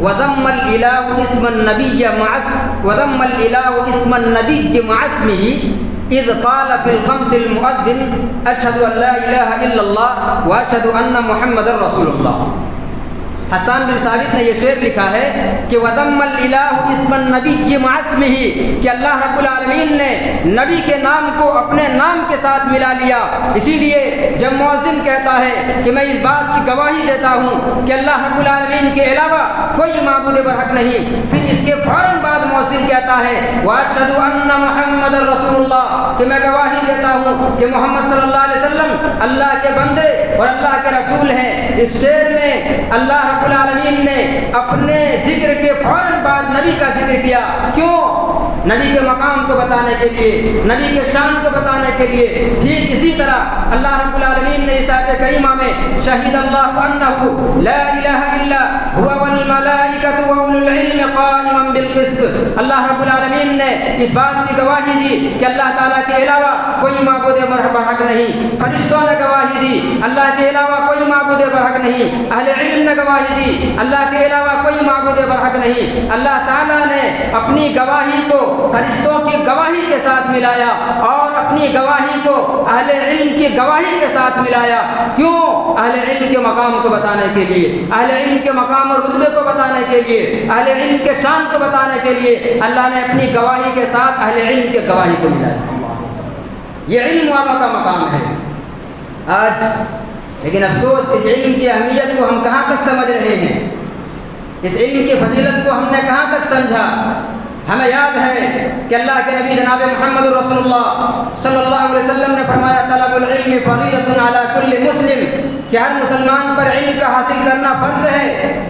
وَضَمَّ الْإِلَٰهُ اسْمَ النَّبِيِّ مَعَ اسْمِهِ اِذْ قَالَ فِي الْخَمْسِ الْمُؤَذِّنِ أَشْهَدُ أَن لَا إِلَٰهَ إِلَّا اللَّهُ وَأَشْهَدُ أَنَّ مُحَمَّدًا رَّسُولُ اللَّهِ. حسان بن ثابت نے یہ شعر لکھا ہے کہ وَضَمَّ الْإِلَٰهُ اسْمَ النَّبِيِّ مَعَ اسْمِهِ، کہ اللہ رب العالمین نے نبی کے نام کو اپنے نام کے ساتھ ملا لیا. اسی لیے جب مؤذن کہتا ہے کہ میں اس بات کی گواہی دیتا ہوں کہ اللہ رب العالمین کے علاوہ کوئی معبود برحق نہیں، پھر اس کے فوراً بعد مؤذن کہتا ہے وَأَشْهَدُ أَنَّ مُحَمَّدًا رَّسُولُ اللَّهِ، کہ میں گواہی دیتا ہوں کہ محمد صلی اللہ علیہ وسلم اللہ کے بندے اور اللہ کے رسول ہیں. اس شعر میں اللہ رب العالمین نے اپنے ذکر کے فوراً بعد نبی کا ذکر کیا. کیوں؟ نبی کے مقام کو بتانے کے لیے، نبی کے شان کو بتانے کے لیے. ٹھیک اسی طرح اللہ رب العالمین نے اس آیت کریمہ میں شہید اللہ انہ لا الہ الا هو والملائکۃ واولو العلم قائما بالقسط، اللہ رب العالمین نے اس بات کی گواہی دی کہ اللہ تعالیٰ کے علاوہ کوئی معبود برحق نہیں. فرشتوں نے گواہی دی اللہ کے علاوہ کوئی معبود برحق نہیں. اہل علم نے گواہی دی اللہ کے علاوہ کوئی معبود برحق نہیں. اللہ تعالیٰ نے اپنی گواہی کو فرشتوں کی گواہی کے ساتھ ملایا اور اپنی گواہی کو اہل علم کی گواہی کے ساتھ ملایا. کیوں؟ اہل علم کے مقام کو بتانے کے لیے، اہل علم کے مقام اور رتبے کو بتانے کے لیے، اہل علم کے شان کو بتانے کے لیے اللہ نے اپنی گواہی کے ساتھ اہل علم کے گواہی کو ملایا. یہ علم والوں کا مقام ہے آج. لیکن افسوس اس علم کی اہمیت کو ہم کہاں تک سمجھ رہے ہیں، اس علم کی فضیلت کو ہم نے کہاں تک سمجھا. ہمیں یاد ہے کہ اللہ کے نبی جناب محمد رسول اللہ صلی اللہ علیہ وسلم نے فرمایا طلب العلم فریضۃ علی کل مسلم، کہ ہر مسلمان پر علم کا حاصل کرنا فرض ہے.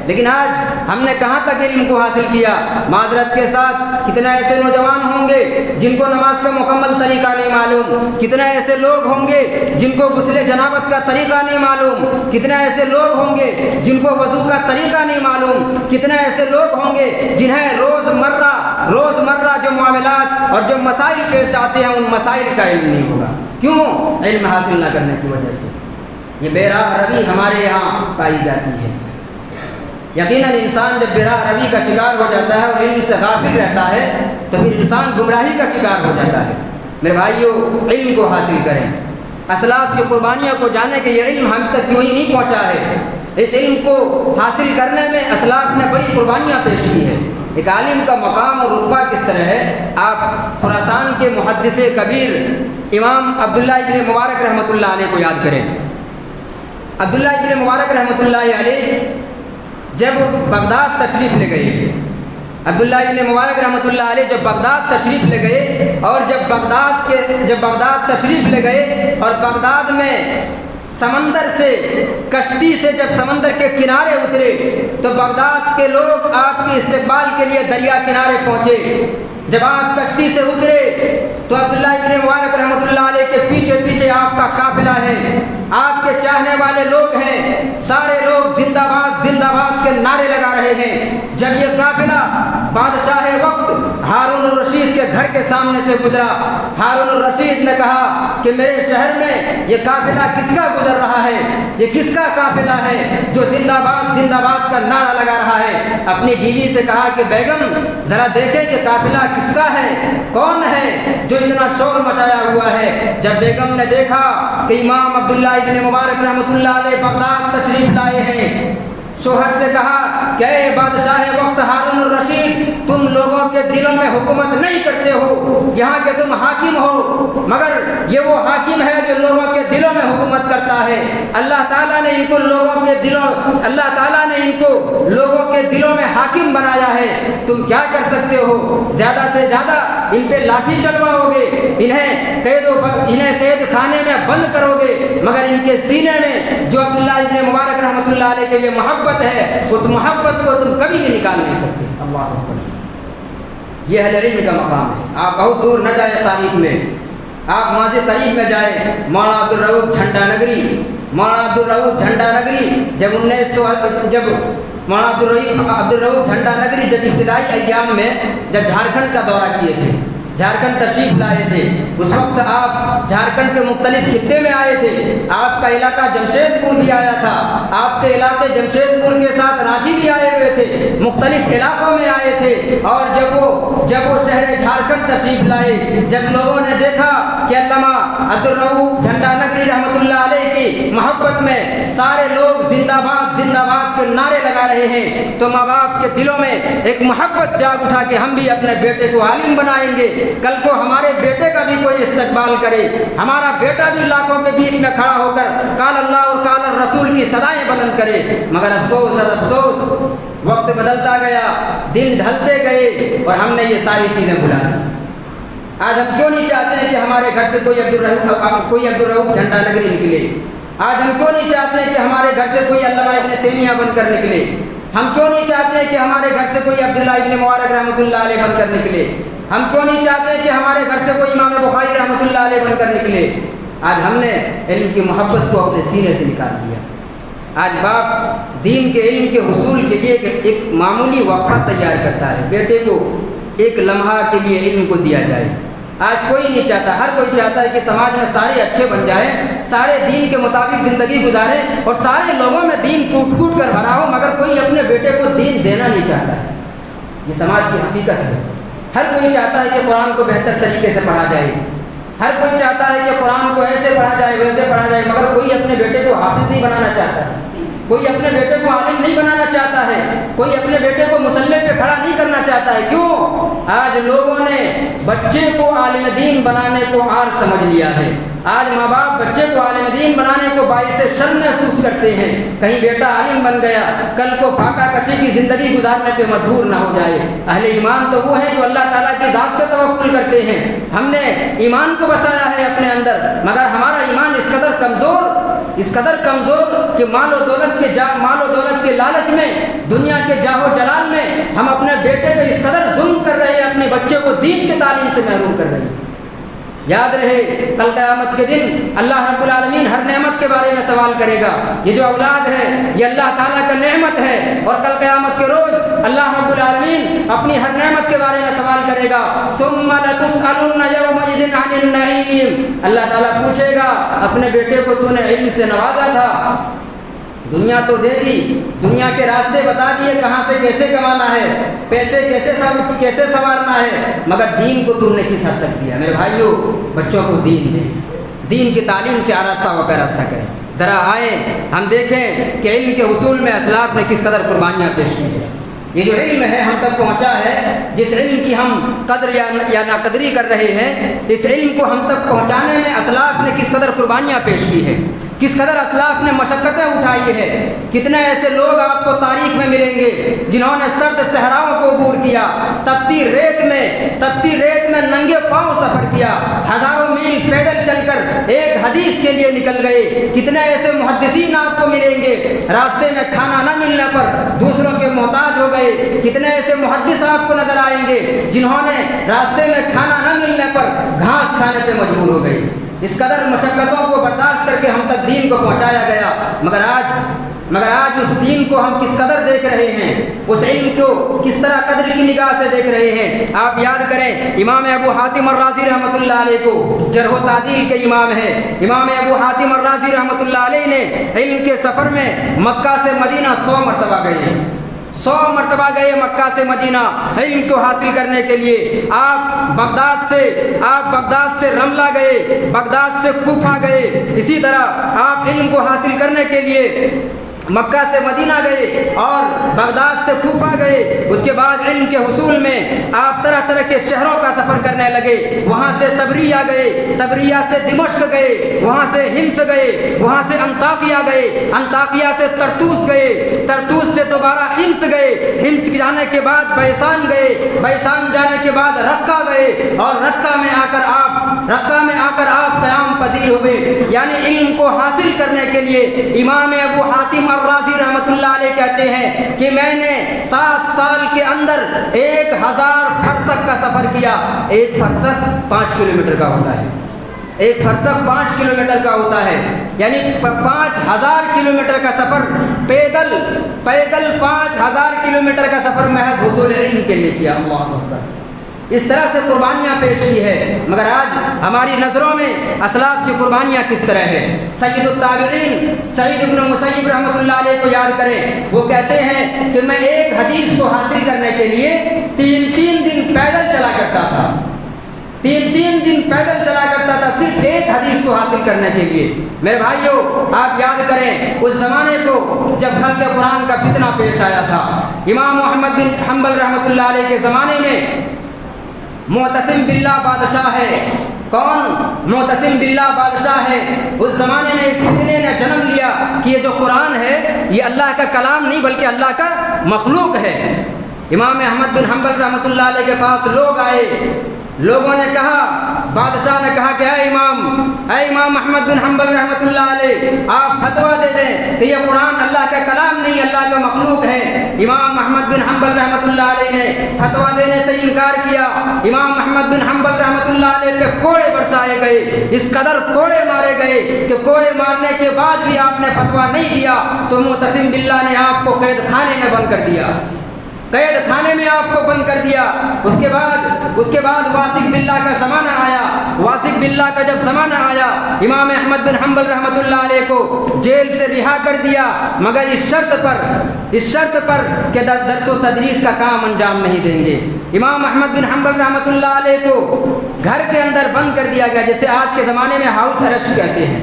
لیکن آج ہم نے کہاں تک علم کو حاصل کیا؟ معذرت کے ساتھ کتنے ایسے نوجوان ہوں گے جن کو نماز کا مکمل طریقہ نہیں معلوم، کتنے ایسے لوگ ہوں گے جن کو غسل جنابت کا طریقہ نہیں معلوم، کتنے ایسے لوگ ہوں گے جن کو وضو کا طریقہ نہیں معلوم، کتنے ایسے لوگ ہوں گے جنہیں روزمرہ جو معاملات اور جو مسائل پیش آتے ہیں ان مسائل کا علم نہیں ہوگا. کیوں؟ علم حاصل نہ کرنے کی وجہ سے. یہ بے راہ روی ہمارے یہاں پائی جاتی ہے. یقیناً انسان جب بے راہ روی کا شکار ہو جاتا ہے اور علم سے غافل رہتا ہے تو پھر انسان گمراہی کا شکار ہو جاتا ہے. میرے بھائیو، علم کو حاصل کریں. اسلاف کی قربانیوں کو جانے کہ یہ علم ہم تک کیوں ہی نہیں پہنچا ہے. اس علم کو حاصل کرنے میں اسلاف نے بڑی قربانیاں پیش کی ہیں. ایک عالم کا مقام اور رتبہ کس طرح ہے؟ آپ خراسان کے محدث کبیر امام عبداللہ ابن مبارک رحمۃ اللہ علیہ کو یاد کریں. عبداللہ ابن مبارک رحمۃ اللہ علیہ جب بغداد تشریف لے گئے، عبداللہ ابن مبارک رحمۃ اللہ علیہ جب بغداد تشریف لے گئے اور جب بغداد تشریف لے گئے اور بغداد میں سمندر سے کشتی سے جب سمندر کے کنارے اترے تو بغداد کے لوگ آپ کے استقبال کے لیے دریا کنارے پہنچے. جب آپ کشتی سے اترے تو عبداللہ ابن مبارک رحمۃ اللہ علیہ کے پیچھے پیچھے آپ کا قافلہ ہے، آپ کے چاہنے والے لوگ ہیں، سارے لوگ زندہ باد کے نعرے لگا رہے ہیں. جب یہ قافلہ بادشاہ وقت ہارون الرشید کے گھر کے سامنے سے گزرا، ہارون الرشید نے کہا کہ میرے شہر میں یہ قافلہ کس کا گزر رہا ہے، یہ کس کا قافلہ ہے جو زندہ باد کا نعرہ لگا رہا ہے. اپنی بیوی سے کہا کہ بیگم ذرا دیکھیں کہ قافلہ کس کا ہے، کون ہے جو اتنا شور مچایا ہوا ہے. جب بیگم نے دیکھا کہ امام عبداللہ ابن مبارک رحمۃ اللہ علیہ بغداد تشریف لائے ہیں، شوہر سے کہا کہ اے بادشاہ وقت ہارون الرشید، تم لوگوں کے دلوں میں حکومت نہیں کرتے ہو، یہاں کے تم حاکم ہو، مگر یہ وہ حاکم ہے جو لوگوں کے دلوں میں حکومت کرتا ہے. اللہ تعالیٰ نے ان کو لوگوں کے دلوں میں حاکم بنایا ہے. تم کیا کر سکتے ہو؟ زیادہ سے زیادہ ان پہ لاٹھی چلواؤ گے، انہیں قید خانے میں بند کرو گے، مگر ان کے سینے میں جو عبداللہ ابن مبارک رحمۃ اللہ علیہ کے لیے محبت ہے اس محبت کو تم کبھی بھی نکال نہیں سکتے. اللہ اکبر. یہ اہل علم کا مقام ہے. آپ بہت دور نہ جائیں تاریخ میں، آپ ماضی قریب میں جائیں. مولانا عبدالرؤوف جھنڈا نگری جب مولانا عبدالرؤوف جھنڈا نگری جب ابتدائی ایام میں جب جھارکھنڈ کا دورہ کیے تھے جھارکھنڈ تشریف لائے تھے. اس وقت آپ جھارکھنڈ کے مختلف خطے میں آئے تھے. آپ کا علاقہ جمشید پور بھی آیا تھا. آپ کے علاقے جمشید پور کے ساتھ رانچی بھی آئے ہوئے تھے, مختلف علاقوں میں آئے تھے. اور جب وہ شہر جھارکھنڈ تشریف لائے, جب لوگوں نے دیکھا کہ علامہ عبدالرؤوف جھنڈا نگری رحمۃ اللہ علیہ کی محبت میں سارے لوگ زندہ باد زندہ باد کے نعرے لگا رہے ہیں, تو ماں باپ کے دلوں میں ایک محبت جاگ اٹھا کہ ہم بھی اپنے بیٹے کو عالم بنائیں گے. کل کو ہمارے بیٹے کا بھی کوئی استقبال کرے, ہمارا بیٹا بھی لاکھوں کے بیچ میں کھڑا ہو کر قال اللہ اور قال الرسول کی صدائیں بلند کرے. مگر افسوس وقت بدلتا گیا, دن ڈھلتے گئے اور ہم نے یہ ساری چیزیں بھلا دی. آج ہم کیوں نہیں چاہتے ہیں کہ ہمارے گھر سے کوئی عبدالرؤوف جھنڈا نگری نکلے؟ آج ہم کیوں نہیں چاہتے ہیں کہ ہمارے گھر سے کوئی علامہ ابن تیمیہ بن کر نکلے؟ ہم کیوں نہیں چاہتے ہیں کہ ہمارے گھر سے کوئی عبداللہ ابن مبارک رحمۃ اللہ علیہ بن کر نکلے؟ ہم کیوں نہیں چاہتے ہیں کہ ہمارے گھر سے کوئی امام بخاری رحمۃ اللہ علیہ بن کر نکلے؟ آج ہم نے علم کی محبت کو اپنے سینے سے نکال دیا. آج باپ دین کے علم کے حصول کے لیے ایک معمولی وقفہ تیار کرتا ہے, بیٹے کو ایک لمحہ کے لیے علم کو دیا جائے. آج کوئی نہیں چاہتا, ہر کوئی چاہتا ہے کہ سماج میں سارے اچھے بن جائیں, سارے دین کے مطابق زندگی گزاریں اور سارے لوگوں میں دین کوٹ کوٹ کر بھرا ہو, مگر کوئی اپنے بیٹے کو دین دینا نہیں چاہتا ہے. یہ سماج کی حقیقت ہے. ہر کوئی چاہتا ہے کہ قرآن کو بہتر طریقے سے پڑھا جائے, ہر کوئی چاہتا ہے کہ قرآن کو ایسے پڑھا جائے ویسے پڑھا جائے, مگر کوئی اپنے بیٹے کو حافظ نہیں بنانا چاہتا ہے, کوئی اپنے بیٹے کو عالم نہیں بنانا چاہتا ہے, کوئی اپنے بیٹے کو مصلی پہ کھڑا نہیں کرنا چاہتا ہے. کیوں؟ آج لوگوں نے بچے کو عالم دین بنانے کو عار سمجھ لیا ہے. آج ماں باپ بچے کو عالم دین بنانے کو باعث شرم محسوس کرتے ہیں, کہیں بیٹا عالم بن گیا کل کو فاقہ کشی کی زندگی گزارنے پہ مجبور نہ ہو جائے. اہل ایمان تو وہ ہیں جو اللہ تعالیٰ کی ذات پہ توکل کرتے ہیں. ہم نے ایمان کو بسایا ہے اپنے اندر, مگر ہمارا ایمان اس قدر کمزور کہ مال و دولت کے لالچ میں, دنیا کے جاہ و جلال میں ہم اپنے بیٹے پہ اس قدر ظلم کر رہے ہیں, اپنے بچے کو دین کی تعلیم سے محروم کر رہے ہیں. یاد رہے کل قیامت کے دن اللہ رب العالمین ہر نعمت کے بارے میں سوال کرے گا. یہ جو اولاد ہے یہ اللہ تعالیٰ کا نعمت ہے, اور کل قیامت کے روز اللہ رب العالمین اپنی ہر نعمت کے بارے میں سوال کرے گا. ثم لتسألن یومئذ عن النعیم, اللہ تعالیٰ پوچھے گا اپنے بیٹے کو تو نے علم سے نوازا تھا, دنیا تو دے دی, دنیا کے راستے بتا دیے کہاں سے کیسے کمانا ہے, پیسے کیسے سنوارنا ہے, مگر دین کو تم نے کس حد تک دیا؟ میرے بھائیوں, بچوں کو دین دیں, دین کی تعلیم سے آراستہ و پیراستہ کریں. ذرا آئیں ہم دیکھیں کہ علم کے حصول میں اسلاف نے کس قدر قربانیاں پیش کی ہیں. یہ جو علم ہے ہم تک پہنچا ہے, جس علم کی ہم قدر یا ناقدری کر رہے ہیں, اس علم کو ہم تک پہنچانے میں اسلاف نے کس قدر قربانیاں پیش کی ہیں, کس قدر اسلاف نے مشقتیں اٹھائی ہے. کتنے ایسے لوگ آپ کو تاریخ میں ملیں گے جنہوں نے سرد صحراؤں کو عبور کیا, تپتی ریت میں ننگے پاؤں سفر کیا, ہزاروں میل پیدل چل کر ایک حدیث کے لیے نکل گئے. کتنے ایسے محدثین آپ کو ملیں گے راستے میں کھانا نہ ملنے پر دوسروں کے محتاج ہو گئے. کتنے ایسے محدث آپ کو نظر آئیں گے جنہوں نے راستے میں کھانا نہ ملنے پر گھاس کھانے پہ مجبور ہو گئے. اس قدر مشقتوں کو برداشت کر کے ہم تک دین کو پہنچایا گیا, مگر آج اس دین کو ہم کس قدر دیکھ رہے ہیں, اس علم کو کس طرح قدر کی نگاہ سے دیکھ رہے ہیں. آپ یاد کریں امام ابو حاتم الرازی رحمۃ اللہ علیہ کو جرح و تعدیل کے امام ہے. امام ابو حاتم الرازی رحمۃ اللہ علیہ نے علم کے سفر میں مکہ سے مدینہ 100 مرتبہ گئے مکہ سے مدینہ علم کو حاصل کرنے کے لیے. آپ بغداد سے رملہ گئے, بغداد سے کوفہ گئے, اسی طرح آپ علم کو حاصل کرنے کے لیے مکہ سے مدینہ گئے اور بغداد سے کوفہ گئے. اس کے بعد علم کے حصول میں آپ طرح طرح کے شہروں کا سفر کرنے لگے. وہاں سے تبریہ گئے, تبریہ سے دمشق گئے, وہاں سے ہمس گئے, وہاں سے انطاکیہ گئے, انطاکیہ سے طرطوس گئے, طرطوس سے دوبارہ ہمس گئے, ہمس جانے کے بعد بیسان گئے, بیسان جانے کے بعد رقہ گئے, اور رقہ میں آ کر آپ قیام پذیر ہوئے. یعنی علم کو حاصل کرنے کے لیے امام ابو حاتم الرازی رحمۃ اللہ علیہ کہتے ہیں کہ میں نے 7 سال کے اندر 1000 فرسخ کا سفر کیا. ایک فرسخ 5 کلومیٹر کا ہوتا ہے, ایک فرسخ 5 کلومیٹر کا ہوتا ہے, یعنی 5000 کلومیٹر کا سفر پیدل 5000 کلومیٹر کا سفر محض حصول علم کے لیے کیا. اللہ اکبر. اس طرح سے قربانیاں پیش کی ہے، مگر آج ہماری نظروں میں اسلاف کی قربانیاں کس طرح ہے۔ سید التابعین سعید بن مسیب رحمۃ اللہ علیہ کو یاد کریں، وہ کہتے ہیں کہ میں ایک حدیث کو حاصل کرنے کے لیے 3 دن پیدل چلا کرتا تھا، 3 دن پیدل چلا کرتا تھا صرف ایک حدیث کو حاصل کرنے کے لیے۔ میرے بھائیوں، آپ یاد کریں اس زمانے کو جب خلق قرآن کا فتنہ پیش آیا تھا۔ امام محمد بن حنبل رحمۃ اللہ علیہ کے زمانے میں معتصم باللہ بادشاہ ہے۔ کون؟ معتصم باللہ بادشاہ ہے۔ اس زمانے میں ایک فتنے نے جنم لیا کہ یہ جو قرآن ہے یہ اللہ کا کلام نہیں بلکہ اللہ کا مخلوق ہے۔ امام احمد بن حنبل رحمۃ اللہ علیہ کے پاس لوگ آئے، لوگوں نے کہا، بادشاہ نے کہا کہ اے امام احمد بن حنبل رحمۃ اللہ علیہ، آپ فتویٰ دے دیں کہ یہ قرآن اللہ کا کلام نہیں اللہ کا مخلوق ہے۔ امام احمد بن حنبل رحمۃ اللہ علیہ نے فتویٰ دینے سے انکار کیا۔ امام احمد بن حنبل رحمۃ اللہ علیہ پہ کوڑے برسائے گئے، اس قدر کوڑے مارے گئے کہ کوڑے مارنے کے بعد بھی آپ نے فتویٰ نہیں دیا تو معتصم باللہ نے آپ کو قید خانے میں بند کر دیا، قید خانے میں آپ کو بند کر دیا۔ اس کے بعد واثق باللہ کا زمانہ آیا۔ واثق باللہ کا جب زمانہ آیا، امام احمد بن حنبل رحمۃ اللہ علیہ کو جیل سے رہا کر دیا، مگر اس شرط پر کہ درس و تدریس کا کام انجام نہیں دیں گے۔ امام احمد بن حنبل رحمۃ اللہ علیہ کو گھر کے اندر بند کر دیا گیا، جسے آج کے زمانے میں ہاؤس ارسٹ کہتے ہیں۔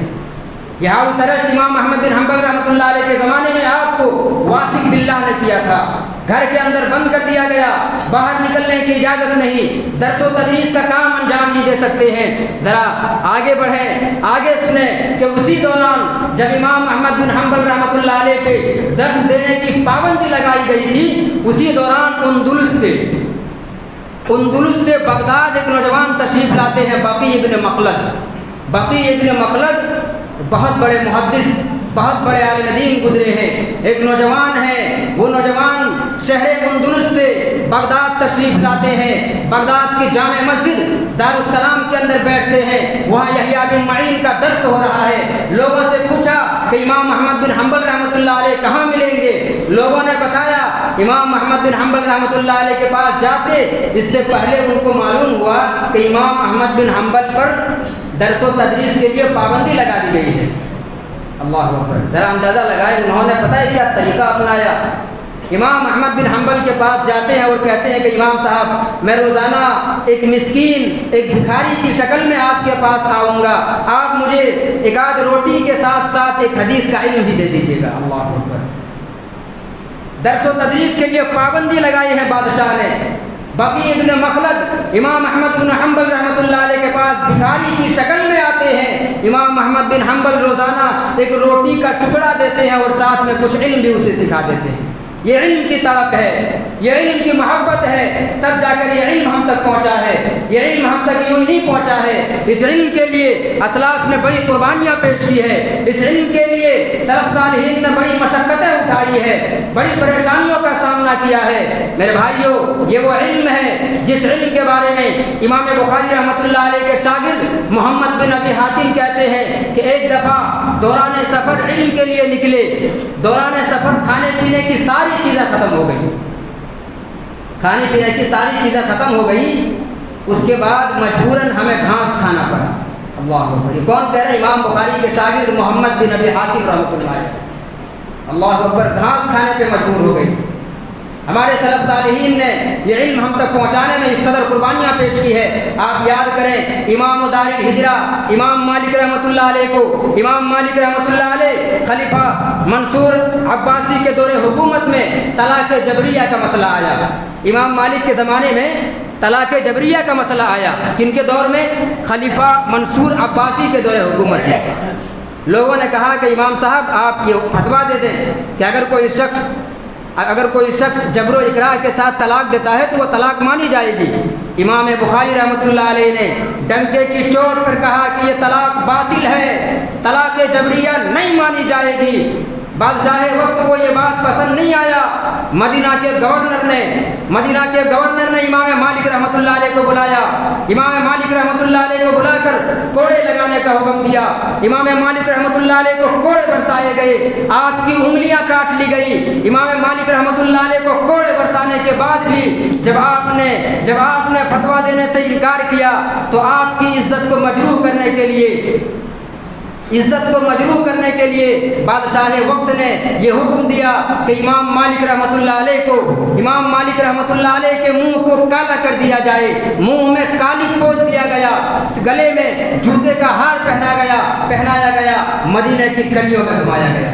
یہ ہاؤس ارسٹ امام احمد بن حنبل رحمۃ اللہ علیہ کے زمانے میں آپ کو واثق باللہ نے کیا تھا۔ گھر کے اندر بند کر دیا گیا، باہر نکلنے کی اجازت نہیں، درس و تدریس کا کام انجام نہیں دے سکتے ہیں۔ ذرا آگے بڑھیں، آگے سنیں کہ اسی دوران جب امام احمد بن حنبل رحمۃ اللہ علیہ پہ درس دینے کی پابندی لگائی گئی تھی، اسی دوران اندلس سے بغداد ایک نوجوان تشریف لاتے ہیں، بقی ابن مخلد بہت بڑے محدث، بہت بڑے عالم دین گزرے ہیں، ایک نوجوان ہے۔ وہ نوجوان شہر اندلس سے بغداد تشریف لاتے ہیں، بغداد کی جامع مسجد دارالسلام کے اندر بیٹھتے ہیں، وہاں یحییٰ بن معین کا درس ہو رہا ہے۔ لوگوں سے پوچھا کہ امام احمد بن حنبل رحمۃ اللہ علیہ کہاں ملیں گے؟ لوگوں نے بتایا امام احمد بن حنبل رحمۃ اللہ علیہ کے پاس جاتے، اس سے پہلے ان کو معلوم ہوا کہ امام احمد بن حنبل پر درس و تدریس کے لیے پابندی لگا دی گئی ہے۔ اللہ اکبر، ذرا اندازہ لگائے انہوں نے پتہ ہے کیا طریقہ اپنایا۔ امام احمد بن حنبل کے پاس جاتے ہیں اور کہتے ہیں کہ امام صاحب، میں روزانہ ایک مسکین، ایک بھکاری کی شکل میں آپ کے پاس آؤں گا، آپ مجھے ایک آدھ روٹی کے ساتھ ساتھ ایک حدیث کا علم بھی دے دیجیے گا۔ اللہ اکبر، درس و تدریس کے لیے پابندی لگائی ہے بادشاہ نے۔ بقی ابن مخلد امام احمد بن حنبل رحمۃ اللہ علیہ کے پاس بھکاری کی شکل میں آتے ہیں۔ امام احمد بن حنبل روزانہ ایک روٹی کا ٹکڑا دیتے ہیں اور ساتھ میں کچھ علم بھی اسے سکھا دیتے ہیں۔ یہ علم کی طلب ہے، یہ علم کی محبت ہے، تب جا کر یہ علم ہم تک پہنچا ہے۔ یہ علم ہم تک یوں نہیں پہنچا ہے، اس علم کے لیے اسلاف نے بڑی قربانیاں پیش کی ہے، اس علم کے لیے سلف صالحین نے بڑی مشقتیں اٹھائی ہے، بڑی پریشانیوں کا سامنا کیا ہے۔ میرے بھائیوں، یہ وہ علم ہے جس علم کے بارے میں امام بخاری رحمۃ اللہ علیہ کے شاگرد محمد بن ابی حاتم کہتے ہیں کہ ایک دفعہ دوران سفر علم کے لیے نکلے، دوران سفر کھانے پینے کی ساری چیزیں ختم ہو گئی، کھانے پینے کی ساری چیزیں ختم ہو گئی، اس کے بعد مجبوراً ہمیں گھاس کھانا پڑا۔ اللہ اکبر، یہ کون کہہ رہے ہیں؟ امام بخاری کے شاگرد محمد بن ابی حاتم رحمۃ اللہ علیہ۔ اللہ اکبر، گھاس کھانے پہ مجبور ہو گئی۔ ہمارے سلف صالحین نے یہ علم ہم تک پہنچانے میں اس قدر قربانیاں پیش کی ہے۔ آپ یاد کریں امام دار الہجرہ امام مالک رحمۃ اللہ علیہ کو، امام مالک رحمۃ اللہ علیہ خلیفہ منصور عباسی کے دور حکومت میں طلاق جبریہ کا مسئلہ آیا۔ امام مالک کے زمانے میں طلاق جبریہ کا مسئلہ آیا، کن کے دور میں؟ خلیفہ منصور عباسی کے دور حکومت میں۔ لوگوں نے کہا کہ امام صاحب آپ یہ فتویٰ دے دیں کہ اگر کوئی شخص جبر و اکراہ کے ساتھ طلاق دیتا ہے تو وہ طلاق مانی جائے گی۔ امام بخاری رحمۃ اللہ علیہ نے ڈنکے کی چوٹ پر کہا کہ یہ طلاق باطل ہے، طلاق جبریہ نہیں مانی جائے گی۔ بادشاہ وقت کو یہ بات پسند نہیں آیا۔ مدینہ کے گورنر نے امام مالک رحمۃ اللہ علیہ کو بلایا۔ امام مالک رحمۃ اللہ علیہ کو بلا کر کوڑے لگانے کا حکم دیا۔ امام مالک رحمۃ اللہ علیہ کو کوڑے برسائے گئے، آپ کی انگلیاں کاٹ لی گئی۔ امام مالک رحمۃ اللہ علیہ کو کوڑے برسانے کے بعد بھی جب آپ نے فتویٰ دینے سے انکار کیا تو آپ کی عزت کو مجروح کرنے کے لیے بادشاہ وقت نے یہ حکم دیا کہ امام مالک رحمۃ اللہ علیہ کے منہ کو کالا کر دیا جائے، منہ میں کالی پوش دیا گیا، گلے میں جوتے کا ہار پہنایا گیا، مدینہ کی گلیوں میں گھمایا گیا۔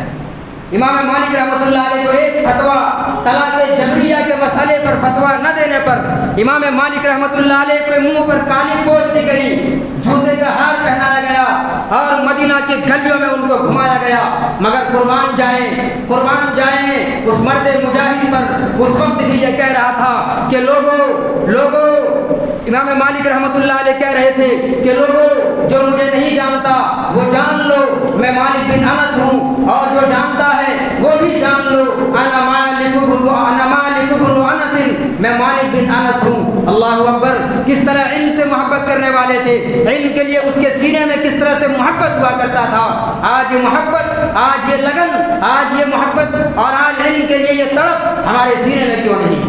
امام مالک رحمۃ اللہ علیہ کو ایک فتویٰ طلاق جبریہ کے مسئلے پر فتویٰ نہ دینے پر امام مالک رحمۃ اللہ علیہ کے منہ پر کالی پوش دی گئی، جوتے کا ہار پہنایا گیا اور مدینہ کی گلیوں میں ان کو گھمایا گیا۔ مگر قربان جائیں اس مرد مجاہد پر اس وقت بھی یہ کہہ رہا تھا کہ لوگوں امام مالک رحمۃ اللہ علیہ کہہ رہے تھے کہ لوگوں جو مجھے نہیں جانتا وہ جان لو میں مالک بن انس ہوں، اور جو جانتا ہے وہ بھی جان لو انا مالک بن انس، میں مالک بن انس ہوں۔ اللہ اکبر! کس طرح علم سے محبت کرنے والے تھے، علم کے لیے اس کے سینے میں کس طرح سے محبت ہوا کرتا تھا۔ آج یہ محبت، آج یہ لگن، آج یہ محبت اور آج علم کے لیے یہ تڑپ ہمارے سینے میں کیوں نہیں؟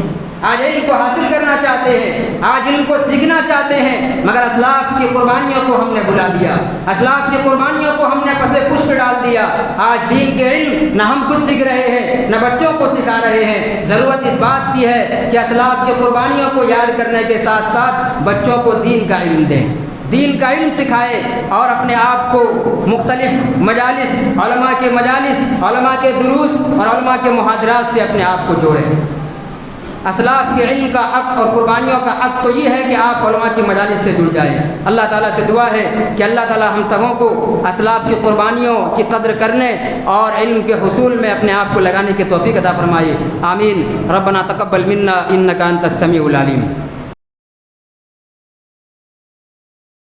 آج علم کو حاصل کرنا چاہتے ہیں، آج علم کو سیکھنا چاہتے ہیں، مگر اسلاف کی قربانیوں کو ہم نے بھلا دیا، اسلاف کی قربانیوں کو ہم نے پس پشت ڈال دیا۔ آج دین کے علم نہ ہم خود سیکھ رہے ہیں نہ بچوں کو سکھا رہے ہیں۔ ضرورت اس بات کی ہے کہ اسلاف کی قربانیوں کو یاد کرنے کے ساتھ ساتھ بچوں کو دین کا علم دیں، دین کا علم سکھائے اور اپنے آپ کو مختلف مجالس، علماء کے مجالس، علماء کے دروس اور علماء کے محاضرات سے اپنے آپ کو جوڑیں۔ اسلاف کے علم کا حق اور قربانیوں کا حق تو یہ ہے کہ آپ علماء کی مجالس سے جڑ جائیں۔ اللہ تعالیٰ سے دعا ہے کہ اللہ تعالیٰ ہم سبوں کو اسلاف کی قربانیوں کی قدر کرنے اور علم کے حصول میں اپنے آپ کو لگانے کی توفیق عطا فرمائے۔ آمین۔ ربنا تقبل منا انک انت السمیع العلیم۔